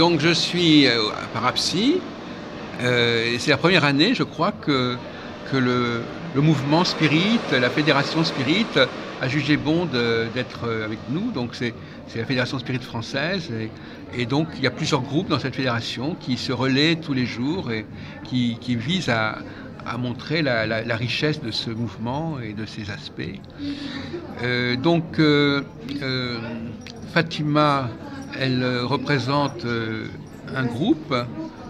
Donc je suis parapsy. Et c'est la première année, je crois, que le mouvement Spirit, la fédération Spirit, a jugé bon d'être avec nous. Donc c'est la fédération Spirit française. Et donc il y a plusieurs groupes dans cette fédération qui se relaient tous les jours et qui visent à montrer la richesse de ce mouvement et de ses aspects. Fatima, elle représente un groupe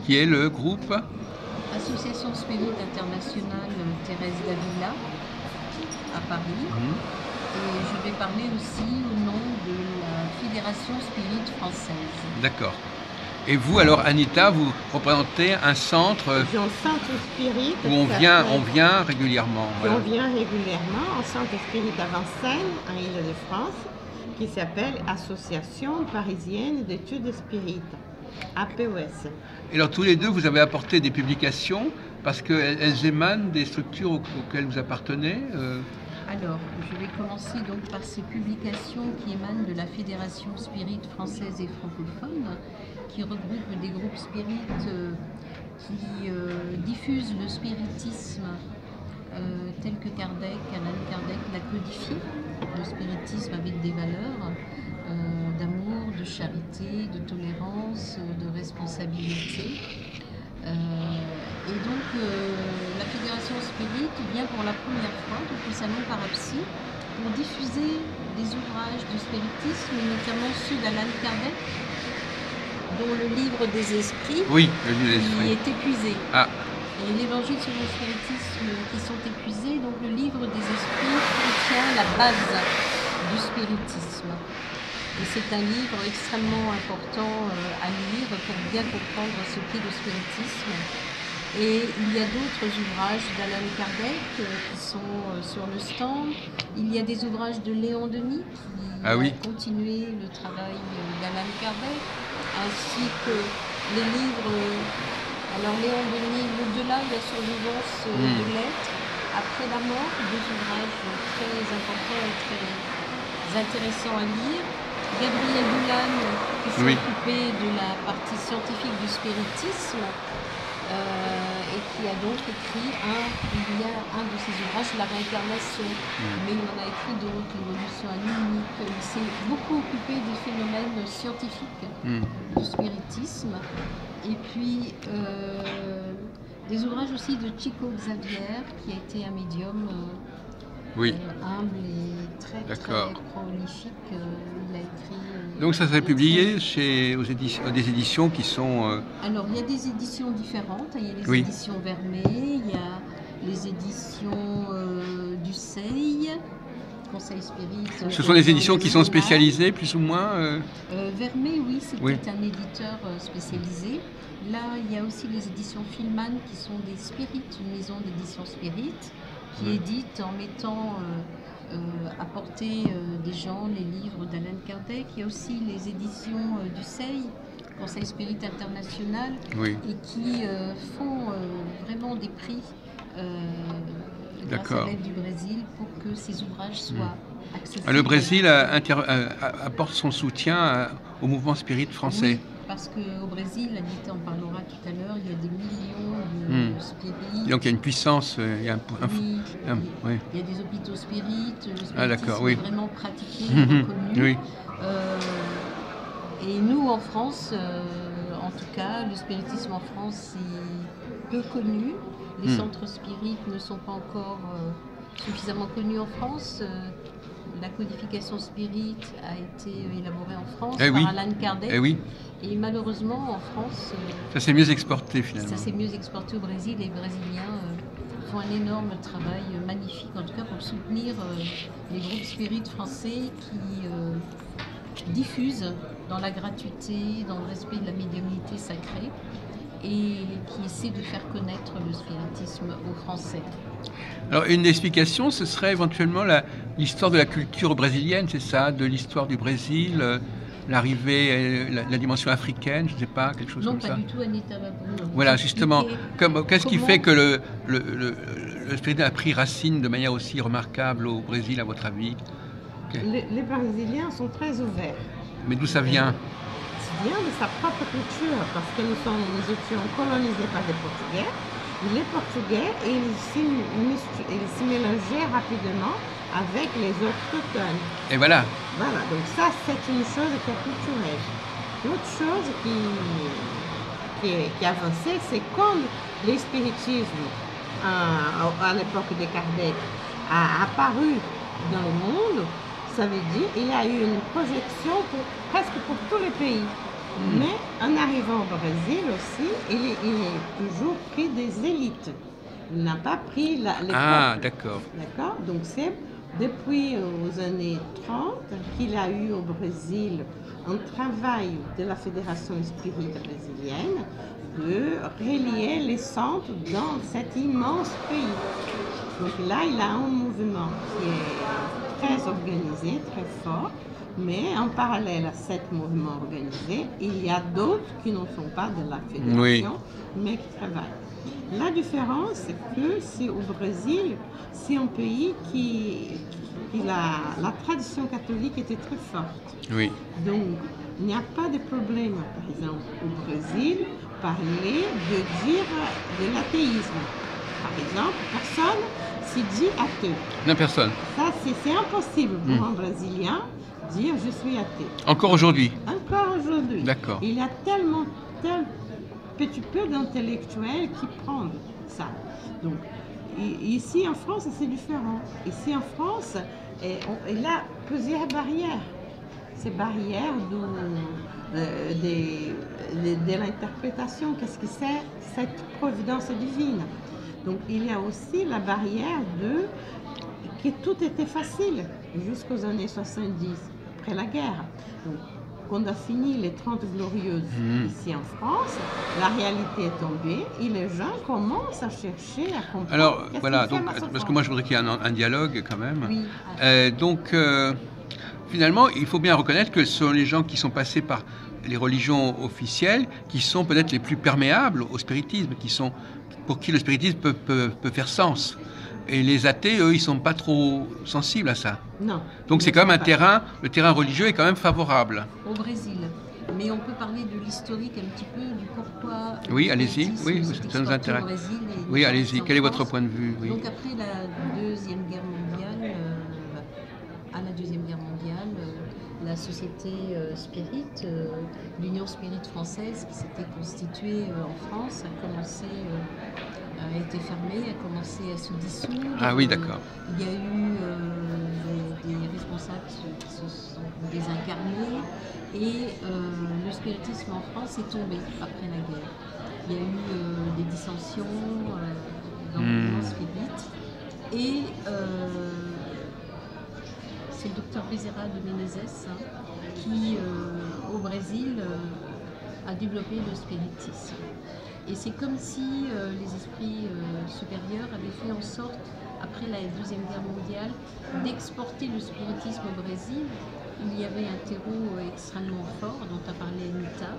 qui est le groupe Association Spirit Internationale Thérèse d'Avila à Paris. Et je vais parler aussi au nom de la Fédération Spirit française. D'accord. Et vous, alors Anita, vous représentez un centre un centre spirit où on vient régulièrement. Voilà. On vient régulièrement, un centre spirit à Vincennes, en Île-de-France, qui s'appelle Association parisienne d'études spirites, APOS. Et alors tous les deux, vous avez apporté des publications parce qu'elles émanent des structures auxquelles vous appartenez Alors, je vais commencer donc par ces publications qui émanent de la Fédération Spirit française et francophone, qui regroupe des groupes spirites qui diffusent le spiritisme tel que Kardec, Alan Kardec l'a codifié, le spiritisme avec des valeurs d'amour, de charité, de tolérance, de responsabilité. Et donc la Fédération Spirit vient pour la première fois, donc au Salon Parapsy, pour diffuser des ouvrages de spiritisme, notamment ceux d'Alan Kardec, dont le livre des esprits est épuisé. Et l'évangile selon le spiritisme qui sont épuisés, donc le livre des esprits contient la base du spiritisme. Et c'est un livre extrêmement important à lire pour bien comprendre ce qu'est le spiritisme. Et il y a d'autres ouvrages d'Alan Kardec qui sont sur le stand. Il y a des ouvrages de Léon Denis qui a continué le travail d'Alan Kardec, ainsi que les livres. Alors Léon Denis, l'au-delà de la survivance de l'être, après la mort, deux ouvrages très importants et très intéressants à lire. Gabriel Boulan, qui s'est occupé de la partie scientifique du spiritisme, et qui a donc écrit un de ses ouvrages, La réincarnation. Mais il en a écrit d'autres, L'évolution animique. Il s'est beaucoup occupé des phénomènes scientifiques du spiritisme. Et puis des ouvrages aussi de Chico Xavier, qui a été un médium humble et très prolifique. Il a écrit. Donc ça s'est publié chez des éditions qui sont. Alors il y a des éditions différentes. Il y a les éditions Vermeer, il y a les éditions du Seuil. Conseil Spirit. Ce sont des éditions qui sont spécialisées, plus ou moins Vermeer, oui, c'était un éditeur spécialisé. Là, il y a aussi les éditions Filman, qui sont des Spirit, une maison d'édition Spirit, qui édite en mettant à portée des gens les livres d'Alan Kardec. Il y a aussi les éditions du Seuil, Conseil Spirit International, et qui font vraiment des prix. Grâce à l'aide du Brésil pour que ces ouvrages soient accessibles. Le Brésil apporte son soutien au mouvement spirit français. Oui, parce qu'au Brésil, Anita en parlera tout à l'heure, il y a des millions de spirites. Donc il y a une puissance, il y a il y a des hôpitaux spirites, le spiritisme est vraiment pratiqué, reconnu. Et nous en France, en tout cas, le spiritisme en France est peu connu. Les centres spirites ne sont pas encore suffisamment connus en France. La codification spirit a été élaborée en France par Alan Kardec. Et malheureusement, en France... ça s'est mieux exporté finalement. Ça s'est mieux exporté au Brésil. Les Brésiliens font un énorme travail magnifique, en tout cas pour soutenir les groupes spirites français qui diffusent dans la gratuité, dans le respect de la médiumnité sacrée, et qui essaie de faire connaître le spiritisme aux Français. Alors une explication, ce serait éventuellement l'histoire de la culture brésilienne, c'est ça, de l'histoire du Brésil, l'arrivée, la dimension africaine, je ne sais pas, quelque chose comme ça. Non, pas du tout, Anita Babou. Voilà, justement, qu'est-ce qui fait que le spiritisme a pris racine de manière aussi remarquable au Brésil, à votre avis? Les Brésiliens sont très ouverts. Mais d'où ça vient? vient de sa propre culture parce que nous étions colonisés par des Portugais. Les Portugais, ils s'y mélangeaient rapidement avec les autochtones. Et voilà. Voilà, donc ça c'est une chose qui est culturelle. L'autre chose qui avançait, c'est quand le spiritisme, à l'époque de Kardec, a apparu dans le monde, ça veut dire qu'il y a eu une projection presque pour tous les pays. Mais en arrivant au Brésil aussi, il est toujours pris des élites. Il n'a pas pris les peuples. D'accord. D'accord. Donc c'est depuis aux années 30 qu'il a eu au Brésil un travail de la Fédération Espírita brésilienne de relier les centres dans cet immense pays. Donc là, il a un mouvement qui est très organisé, très fort, mais en parallèle à ce mouvement organisé, il y a d'autres qui ne sont pas de la fédération, mais qui travaillent. La différence, c'est que c'est au Brésil, c'est un pays qui la tradition catholique était très forte. Oui. Donc, il n'y a pas de problème, par exemple, au Brésil, parler de dire de l'athéisme. Par exemple, personne s'y dit athée. Non, personne. Ça, c'est impossible pour un Brésilien dire je suis athée. Encore aujourd'hui. Encore aujourd'hui. D'accord. Il y a tellement, petit peu d'intellectuels qui prennent ça. Donc, ici en France, c'est différent. Ici en France, il y a plusieurs barrières. Ces barrières de l'interprétation, qu'est-ce que c'est cette providence divine. Donc il y a aussi la barrière que tout était facile jusqu'aux années 70, après la guerre. Donc, quand on a fini les 30 glorieuses ici en France, la réalité est tombée et les gens commencent à chercher, à comprendre. Alors voilà, donc, parce que moi je voudrais qu'il y ait un dialogue quand même. Oui. Donc finalement, il faut bien reconnaître que ce sont les gens qui sont passés par les religions officielles qui sont peut-être les plus perméables au spiritisme, pour qui le spiritisme peut faire sens. Et les athées, eux, ils ne sont pas trop sensibles à ça. Non. Donc c'est quand même le terrain religieux est quand même favorable. Au Brésil. Mais on peut parler de l'historique un petit peu, du pourquoi... Oui, allez-y, oui, ça nous intéresse. Oui, allez-y, quel est votre point de vue? Oui. Donc après la Deuxième Guerre mondiale, la société Spirit, l'Union Spirit française qui s'était constituée en France, a été fermée, a commencé à se dissoudre. Ah oui, d'accord. Il y a eu des responsables qui se sont désincarnés et le spiritisme en France est tombé après la guerre. Il y a eu des dissensions dans le mouvement spirit et c'est le docteur Bezerra de Menezes qui, au Brésil, a développé le spiritisme. Et c'est comme si les esprits supérieurs avaient fait en sorte, après la Deuxième Guerre mondiale, d'exporter le spiritisme au Brésil. Il y avait un terreau extrêmement fort, dont a parlé Anita.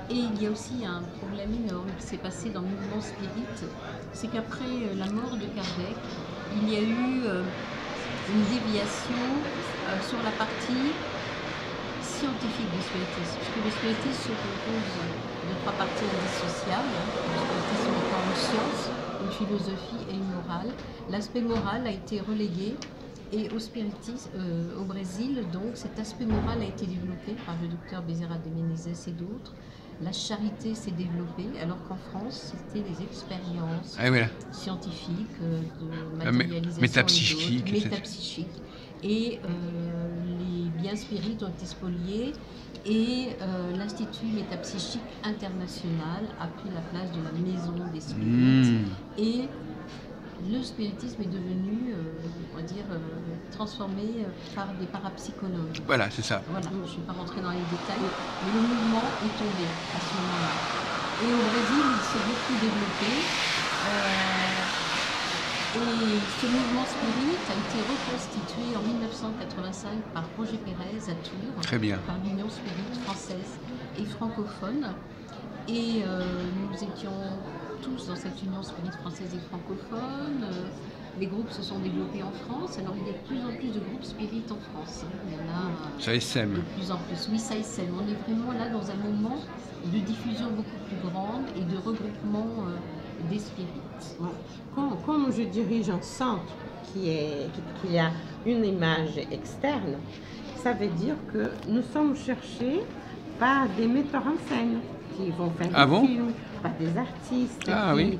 Et il y a aussi un problème énorme qui s'est passé dans le mouvement spirit, c'est qu'après la mort de Kardec, il y a eu une déviation sur la partie scientifique du spiritisme, puisque le spiritisme se compose de trois parties indissociables. Le spiritisme étant une science, une philosophie et une morale. L'aspect moral a été relégué et au spiritisme, au Brésil, donc cet aspect moral a été développé par le docteur Bezerra de Menezes et d'autres. La charité s'est développée, alors qu'en France, c'était des expériences scientifiques, de matérialisation métapsychiques. Et les biens spirites ont été spoliés et l'Institut métapsychique international a pris la place de la maison des spirites. Et le spiritisme est devenu, on va dire, transformé par des parapsychologues. Voilà, c'est ça. Voilà, je ne vais pas rentrer dans les détails, mais le mouvement est tombé à ce moment-là. Et au Brésil, il s'est beaucoup développé. Et ce mouvement spirit a été reconstitué en 1985 par Roger Pérez à Tours, très bien, par l'Union Spirit française et francophone. Et nous étions tous dans cette Union Spirit française et francophone. Les groupes se sont développés en France. Alors, il y a de plus en plus de groupes spirit en France. Il y en a Ça essaime. de plus en plus. Oui, ça essaime. On est vraiment là dans un moment de diffusion beaucoup plus grande et de regroupement des spirites. Ouais. Comme je dirige un centre qui a une image externe, ça veut dire que nous sommes cherchés par des metteurs en scène qui vont faire des films, par des artistes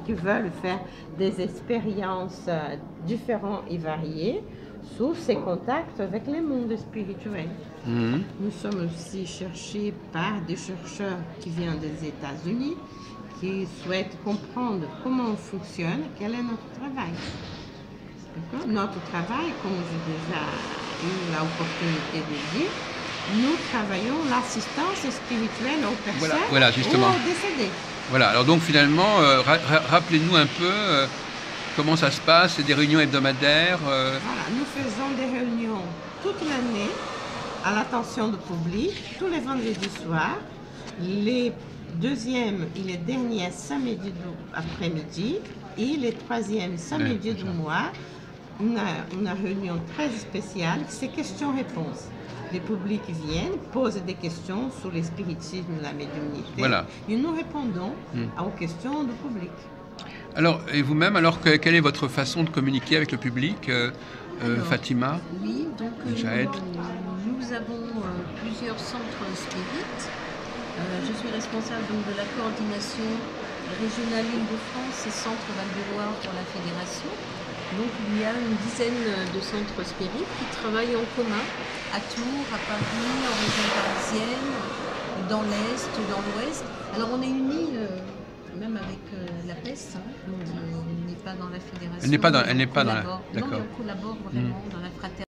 qui veulent faire des expériences différentes et variées sous ces contacts avec le monde spirituel. Nous sommes aussi cherchés par des chercheurs qui viennent des États-Unis, qui souhaitent comprendre comment on fonctionne, quel est notre travail. Notre travail, comme j'ai déjà eu l'opportunité de dire, nous travaillons l'assistance spirituelle aux personnes voilà, justement. ou aux décédés. Voilà, alors donc finalement, rappelez-nous un peu comment ça se passe, c'est des réunions hebdomadaires Voilà, nous faisons des réunions toute l'année à l'attention du public, tous les vendredis soirs, les deuxièmes et les derniers samedis après-midi et les troisièmes samedis du mois, une réunion très spéciale, c'est questions-réponses. Les publics viennent, posent des questions sur le spiritisme et la médiumnité et nous répondons aux questions du public. Alors, et vous-même, alors quelle est votre façon de communiquer avec le public, Fatima? Oui, donc nous avons plusieurs centres spirites. Je suis responsable donc, de la coordination régionale Île-de-France et Centre Val-de-Loire pour la Fédération. Donc il y a une dizaine de centres spirites qui travaillent en commun à Tours, à Paris, en région parisienne, dans l'Est, dans l'Ouest. Alors on est unis même avec la PES, qui n'est pas dans la fédération. Elle n'est pas dans la... D'accord. Non, mais on collabore vraiment dans la fraternité.